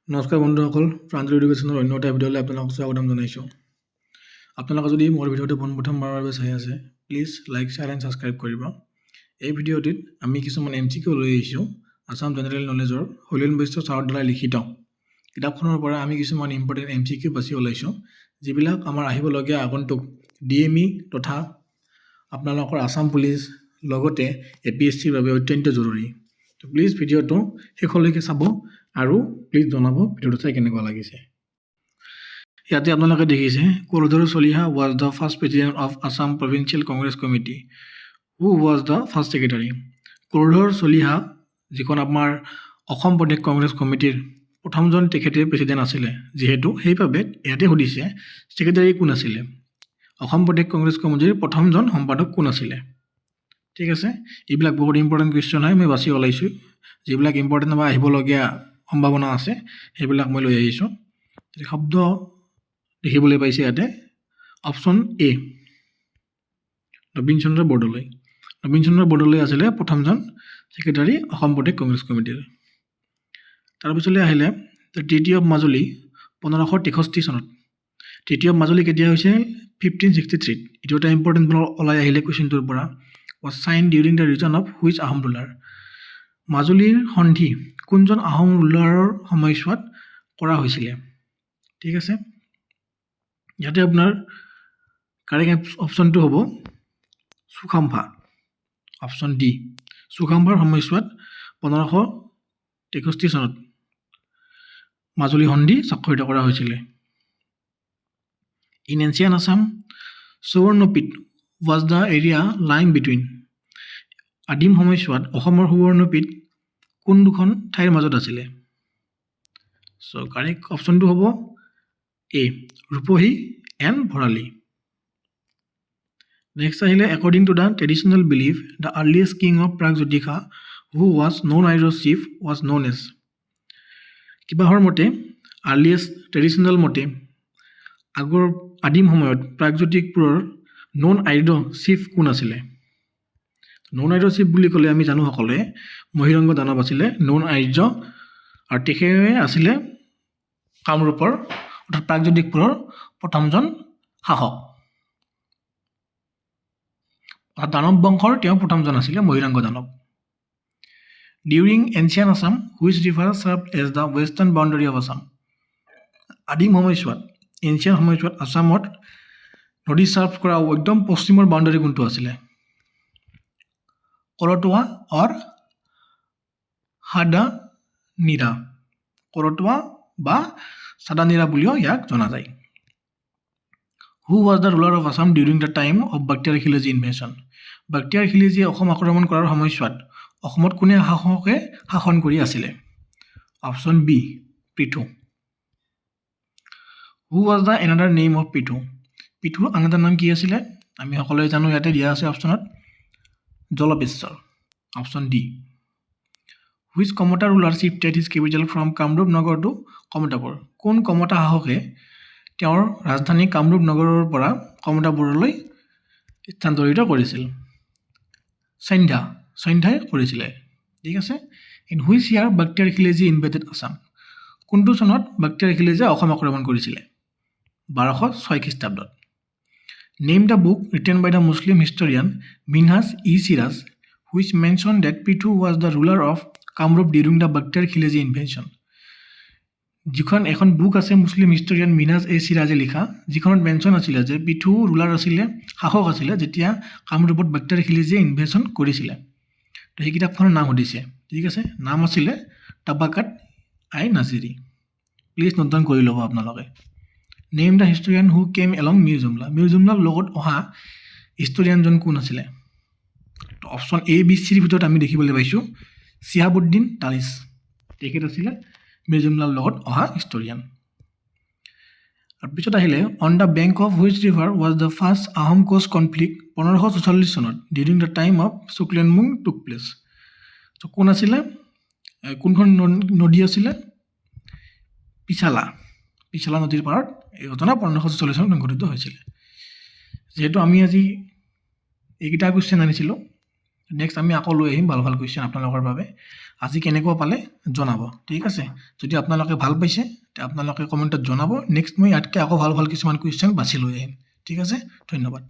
নমস্কাৰ বন্ধুসকল, প্ৰাঞ্জল এডুকেশ্যনৰ অন্য এটা ভিডিঅ'লৈ আপোনালোকক স্বাগতম জনাইছোঁ। আপোনালোকে যদি মোৰ ভিডিঅ'টো পোনপ্ৰথমবাৰৰ বাবে চাই আছে, please like, share and subscribe কৰিব। এই ভিডিঅ'টিত আমি কিছুমান MCQ লৈ আহিছোঁ আছাম জেনেৰেল নলেজৰ হলিয়ন বৈশ্য ছাৰৰ দ্বাৰা লিখিত। কিতাপখনৰ পৰা আমি কিছুমান ইম্পৰ্টেণ্ট MCQ বাছি ওলাইছোঁ, যিবিলাক আমাৰ আহিবলগীয়া আগন্তুক DME তথা আপোনালোকৰ আছাম পুলিচ লগতে APSCৰ বাবে অত্যন্ত জৰুৰী। তো প্লিজ ভিডিঅ'টো শেষলৈকে চাব আৰু প্লিজ জনাব ভিডিঅ'টো চাই কেনেকুৱা লাগিছে। ইয়াতে আপোনালোকে দেখিছে Kuladhar Chaliha was the first president of Assam provincial Congress committee. Who was the first secretary? Kuladhar Chaliha, যিখন আমাৰ অসম প্ৰদেশ কংগ্ৰেছ কমিটিৰ প্ৰথমজন তেখেতে প্ৰেচিডেণ্ট আছিলে। যিহেতু সেইবাবে ইয়াতে সুধিছে ছেক্ৰেটাৰী কোন আছিলে, অসম প্ৰদেশ কংগ্ৰেছ কমিটিৰ প্ৰথমজন সম্পাদক কোন আছিলে। ঠিক আছে, এইবিলাক বহুত ইম্পৰ্টেণ্ট কুৱেশ্যন হয়, মই বাছি ওলাইছোঁ। যিবিলাক ইম্পৰ্টেণ্ট বা আহিবলগীয়া সম্ভাৱনা আছে সেইবিলাক মই লৈ আহিছোঁ। শব্দ দেখিবলৈ পাইছে ইয়াতে। অপশ্যন A, নবীন চন্দ্ৰ বৰদলৈ। নবীন চন্দ্ৰ বৰদলৈ আছিলে প্ৰথমজন ছেক্ৰেটাৰী অসম প্ৰদেশ কংগ্ৰেছ কমিটিৰ। তাৰপিছলৈ আহিলে ট্ৰিটি অফ মাজুলী 1563 চনত। ট্ৰিটি অফ মাজুলী কেতিয়া হৈছিল? 1563। এইটো এটা ইম্পৰ্টেণ্ট ওলাই আহিলে কুৱেশ্যনটোৰ পৰা। was signed during the reign of which Ahom ruler? মাজুলীৰ সন্ধি কোনজন আহোম ৰুলাৰৰ সময়ছোৱাত কৰা হৈছিলে? ঠিক আছে, ইয়াতে আপোনাৰ কাৰেক্ট অপশ্যনটো হ'ব চুকাম্ফা, অপশ্যন D। চুকাম্ফাৰ সময়ছোৱাত 1563 চনত মাজুলী সন্ধি স্বাক্ষৰিত কৰা হৈছিলে। In ancient Assam Suvarnapitha was the area lying between? আদিম সময়ছোৱাত অসমৰ সুবৰ্ণপীঠ কোন দুখন ঠাইৰ মাজত আছিলে? চ' কাৰেক্ট অপশ্যনটো হ'ব A, Rupahi and Bharali. Next আহিলে according to the traditional belief the earliest king of Pragjyotisha who was known as chief was known as. কিবাহৰ মতে আৰ্লিয়েষ্ট ট্ৰেডিশ্যনেল মতে আগৰ আদিম সময়ত প্ৰাগজ্যোতিষপুৰৰ নন আইড চিফ কোন আছিলে? নন আইড চিফ বুলি ক'লে আমি জানো সকলোৱে মহিৰংগ দানৱ আছিলে নন আৰ্য, আৰু তেখেতে আছিলে কামৰূপৰ অৰ্থাৎ প্ৰাগজ্যোতিষপুৰৰ প্ৰথমজন শাসক। দানৱ বংশৰ তেওঁ প্ৰথমজন আছিলে Mahiranga Danava. During ancient Assam which river served as the western boundary of Assam. আদিম সময়ছোৱাত এনচিয়েণ্ট সময়ছোৱাত আছামত নদী চাৰ্ভ কৰা একদম পশ্চিমৰ বাউণ্ডাৰী কোনটো আছিলে? কৰতোৱা অৰ সাদানীৰা। কৰতোৱা বা সাদানীৰা বুলিও ইয়াক জনা যায়। Who was the ruler of Assam during the time of Bakhtiyar Khilji invention? Bakhtiyar খিলজীয়ে অসম আক্ৰমণ কৰাৰ সময়ছোৱাত অসমত কোনে শাসকে শাসন কৰি আছিলে? Option B, Prithu. Who was the another name of Prithu? পৃথুৰ আন এটা নাম কি আছিলে? আমি সকলোৱে জানো, ইয়াতে দিয়া আছে অপশ্যনত Jalpeshwar, option D। Which Kamata ruler shifted his capital from Kamrup Nagar to Kamatapur? কোন কমতা শাসকে তেওঁৰ ৰাজধানী কামৰূপ নগৰৰ পৰা কমতাপুৰলৈ স্থানান্তৰিত কৰিছিল? সন্ধ্যাই কৰিছিলে। ঠিক আছে। In which year Bakhtiyar Khilji invaded Assam? কোনটো চনত বাক্তিয়াৰ খিলজীয়ে অসম আক্ৰমণ কৰিছিলে? 1206 খ্ৰীষ্টাব্দত। Name the book written by the Muslim historian Minhaj i Siraj which mention that Prithu was the ruler of Kamrup during the Bakhtiyar Khilji invention. যিখন এখন বুক আছে মুছলিম হিষ্টৰিয়ান মিনহাজ এ চিৰাজে লিখা, যিখনত মেনশ্যন আছিলে যে পৃথু ৰুলাৰ আছিলে, শাসক আছিলে যেতিয়া কামৰূপত বাক্তিয়াৰ খিলজীয়ে ইনভেনশ্যন কৰিছিলে। তো সেই কিতাপখনৰ নাম সুধিছে। ঠিক আছে, নাম আছিলে Tabaqat i Nasiri. Please note down কৰি ল'ব আপোনালোকে। Name the historian who came along Mir Jumla. Mir জুমলাৰ লগত অহা হিষ্টৰিয়ানজন কোন আছিলে? অপশ্যন A, B, Cৰ ভিতৰত আমি দেখিবলৈ পাইছোঁ চিহাবুদ্দিন তালিচ। তেখেত আছিলে মিৰ জুমলাৰ লগত অহা হিষ্টৰিয়ান। তাৰপিছত আহিলে on the bank of which river was the first Ahom Koch conflict 1544 চনত during the time of Suklenmung took place. তো কোন আছিলে? কোনখন নদী আছিলে? পিছালা নদীৰ পাৰত এই ঘটনা 1544 চনত সংঘটিত হৈছিলে। যিহেতু আমি আজি এইকেইটা কুৱেশ্যন আনিছিলোঁ, নেক্সট আমি আকৌ লৈ আহিম ভাল ভাল কুৱেশ্যন আপোনালোকৰ বাবে। আজি কেনেকুৱা পালে জনাব, ঠিক আছে। যদি আপোনালোকে ভাল পাইছে তে আপোনালোকে কমেণ্টত জনাব। নেক্সট মই ইয়াতকৈ আকৌ ভাল ভাল কিছুমান কুৱেশ্যন বাছি লৈ আহিম, ঠিক আছে। ধন্যবাদ।